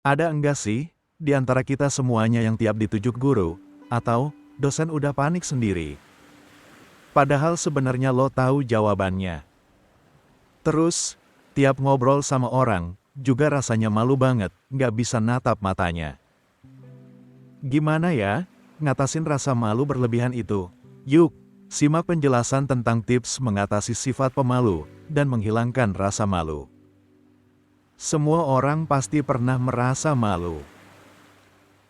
Ada enggak sih, di antara kita semuanya yang tiap ditujuk guru, atau dosen udah panik sendiri? Padahal sebenarnya lo tahu jawabannya. Terus, tiap ngobrol sama orang, juga rasanya malu banget, nggak bisa natap matanya. Gimana ya, ngatasin rasa malu berlebihan itu? Yuk, simak penjelasan tentang tips mengatasi sifat pemalu, dan menghilangkan rasa malu. Semua orang pasti pernah merasa malu.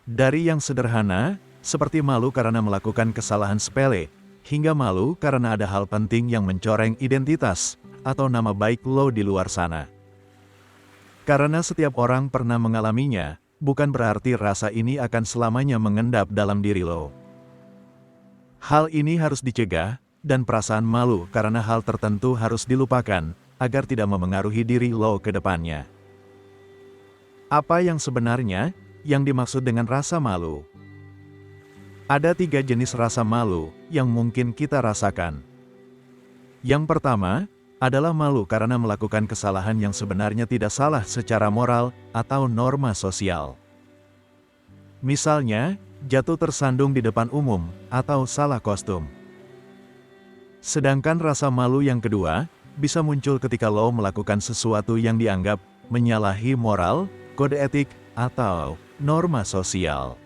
Dari yang sederhana, seperti malu karena melakukan kesalahan sepele, hingga malu karena ada hal penting yang mencoreng identitas, atau nama baik lo di luar sana. Karena setiap orang pernah mengalaminya, bukan berarti rasa ini akan selamanya mengendap dalam diri lo. Hal ini harus dicegah, dan perasaan malu karena hal tertentu harus dilupakan, agar tidak memengaruhi diri lo ke depannya. Apa yang sebenarnya yang dimaksud dengan rasa malu? Ada 3 jenis rasa malu yang mungkin kita rasakan. Yang pertama adalah malu karena melakukan kesalahan yang sebenarnya tidak salah secara moral atau norma sosial. Misalnya, jatuh tersandung di depan umum atau salah kostum. Sedangkan rasa malu yang kedua bisa muncul ketika lo melakukan sesuatu yang dianggap menyalahi moral, kode etik, atau norma sosial.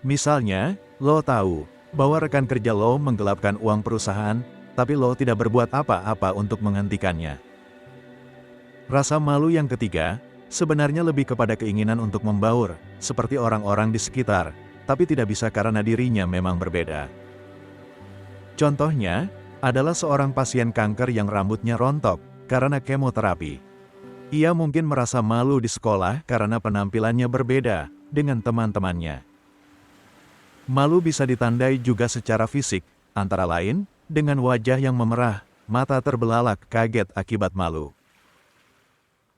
Misalnya, lo tahu bahwa rekan kerja lo menggelapkan uang perusahaan, tapi lo tidak berbuat apa-apa untuk menghentikannya. Rasa malu yang ketiga, sebenarnya lebih kepada keinginan untuk membaur, seperti orang-orang di sekitar, tapi tidak bisa karena dirinya memang berbeda. Contohnya, adalah seorang pasien kanker yang rambutnya rontok, karena kemoterapi. Ia mungkin merasa malu di sekolah karena penampilannya berbeda dengan teman-temannya. Malu bisa ditandai juga secara fisik, antara lain, dengan wajah yang memerah, mata terbelalak kaget akibat malu.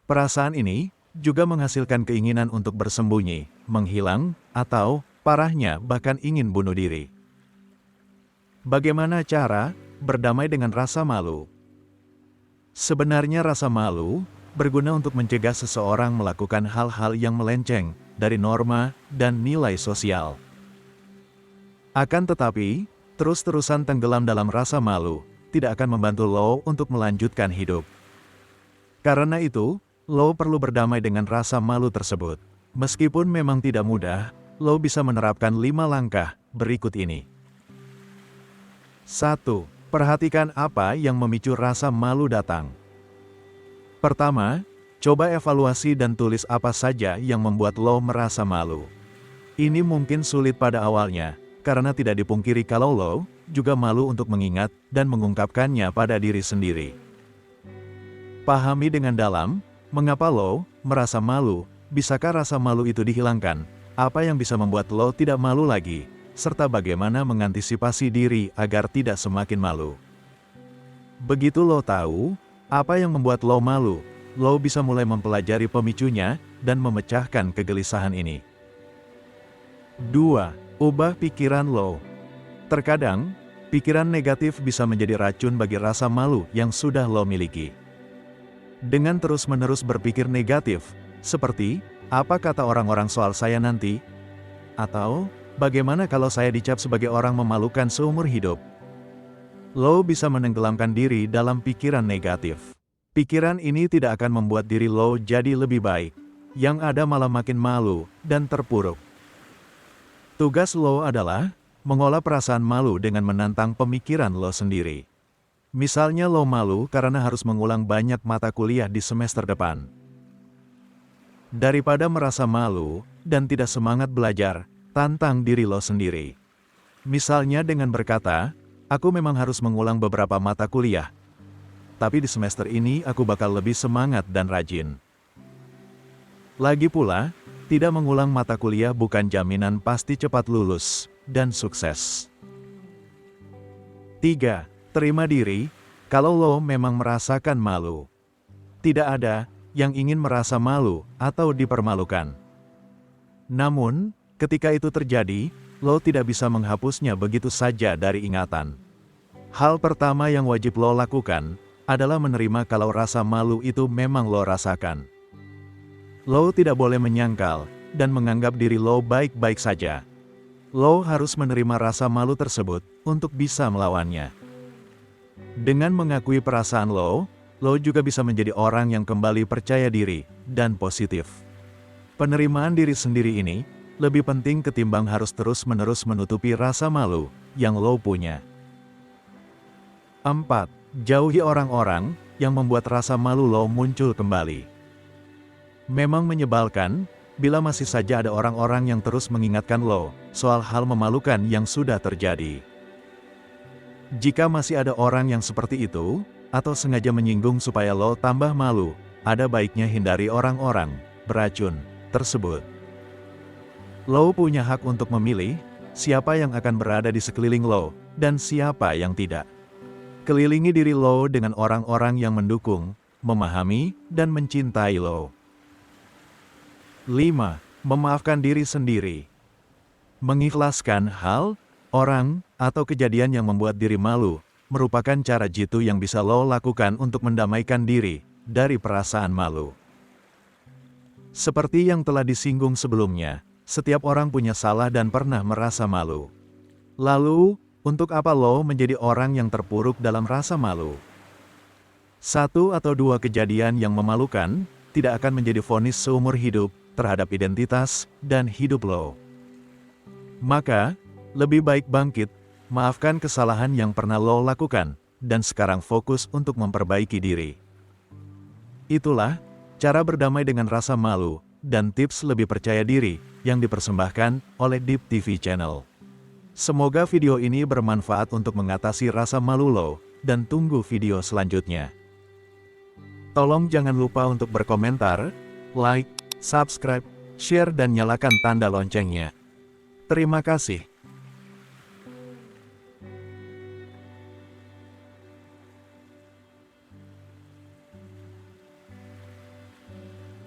Perasaan ini juga menghasilkan keinginan untuk bersembunyi, menghilang, atau, parahnya, bahkan ingin bunuh diri. Bagaimana cara berdamai dengan rasa malu? Sebenarnya rasa malu berguna untuk mencegah seseorang melakukan hal-hal yang melenceng dari norma dan nilai sosial. Akan tetapi, terus-terusan tenggelam dalam rasa malu tidak akan membantu lo untuk melanjutkan hidup. Karena itu, lo perlu berdamai dengan rasa malu tersebut. Meskipun memang tidak mudah, lo bisa menerapkan 5 langkah berikut ini. 1. Perhatikan apa yang memicu rasa malu datang. Pertama, coba evaluasi dan tulis apa saja yang membuat lo merasa malu. Ini mungkin sulit pada awalnya, karena tidak dipungkiri kalau lo juga malu untuk mengingat dan mengungkapkannya pada diri sendiri. Pahami dengan dalam, mengapa lo merasa malu, bisakah rasa malu itu dihilangkan, apa yang bisa membuat lo tidak malu lagi, serta bagaimana mengantisipasi diri agar tidak semakin malu. Begitu lo tahu apa yang membuat lo malu, lo bisa mulai mempelajari pemicunya dan memecahkan kegelisahan ini. 2. Ubah pikiran lo. Terkadang, pikiran negatif bisa menjadi racun bagi rasa malu yang sudah lo miliki. Dengan terus-menerus berpikir negatif, seperti, apa kata orang-orang soal saya nanti? Atau, bagaimana kalau saya dicap sebagai orang memalukan seumur hidup? Lo bisa menenggelamkan diri dalam pikiran negatif. Pikiran ini tidak akan membuat diri lo jadi lebih baik. Yang ada malah makin malu dan terpuruk. Tugas lo adalah mengolah perasaan malu dengan menantang pemikiran lo sendiri. Misalnya lo malu karena harus mengulang banyak mata kuliah di semester depan. Daripada merasa malu dan tidak semangat belajar, tantang diri lo sendiri. Misalnya dengan berkata, aku memang harus mengulang beberapa mata kuliah, tapi di semester ini aku bakal lebih semangat dan rajin. Lagi pula, tidak mengulang mata kuliah bukan jaminan pasti cepat lulus dan sukses. 3. Terima diri, kalau lo memang merasakan malu. Tidak ada yang ingin merasa malu atau dipermalukan. Namun, ketika itu terjadi, lo tidak bisa menghapusnya begitu saja dari ingatan. Hal pertama yang wajib lo lakukan adalah menerima kalau rasa malu itu memang lo rasakan. Lo tidak boleh menyangkal dan menganggap diri lo baik-baik saja. Lo harus menerima rasa malu tersebut untuk bisa melawannya. Dengan mengakui perasaan lo juga bisa menjadi orang yang kembali percaya diri dan positif. Penerimaan diri sendiri ini lebih penting ketimbang harus terus-menerus menutupi rasa malu yang lo punya. 4. Jauhi orang-orang yang membuat rasa malu lo muncul kembali. Memang menyebalkan bila masih saja ada orang-orang yang terus mengingatkan lo soal hal memalukan yang sudah terjadi. Jika masih ada orang yang seperti itu, atau sengaja menyinggung supaya lo tambah malu, ada baiknya hindari orang-orang beracun tersebut. Lo punya hak untuk memilih siapa yang akan berada di sekeliling lo, dan siapa yang tidak. Kelilingi diri lo dengan orang-orang yang mendukung, memahami, dan mencintai lo. 5. Memaafkan diri sendiri. Mengikhlaskan hal, orang, atau kejadian yang membuat diri malu merupakan cara jitu yang bisa lo lakukan untuk mendamaikan diri dari perasaan malu. Seperti yang telah disinggung sebelumnya, setiap orang punya salah dan pernah merasa malu. Lalu, untuk apa lo menjadi orang yang terpuruk dalam rasa malu? 1 atau 2 kejadian yang memalukan tidak akan menjadi vonis seumur hidup terhadap identitas dan hidup lo. Maka, lebih baik bangkit, maafkan kesalahan yang pernah lo lakukan, dan sekarang fokus untuk memperbaiki diri. Itulah cara berdamai dengan rasa malu dan tips lebih percaya diri yang dipersembahkan oleh Deep TV Channel. Semoga video ini bermanfaat untuk mengatasi rasa malu lo, dan tunggu video selanjutnya. Tolong jangan lupa untuk berkomentar, like, subscribe, share dan nyalakan tanda loncengnya. Terima kasih.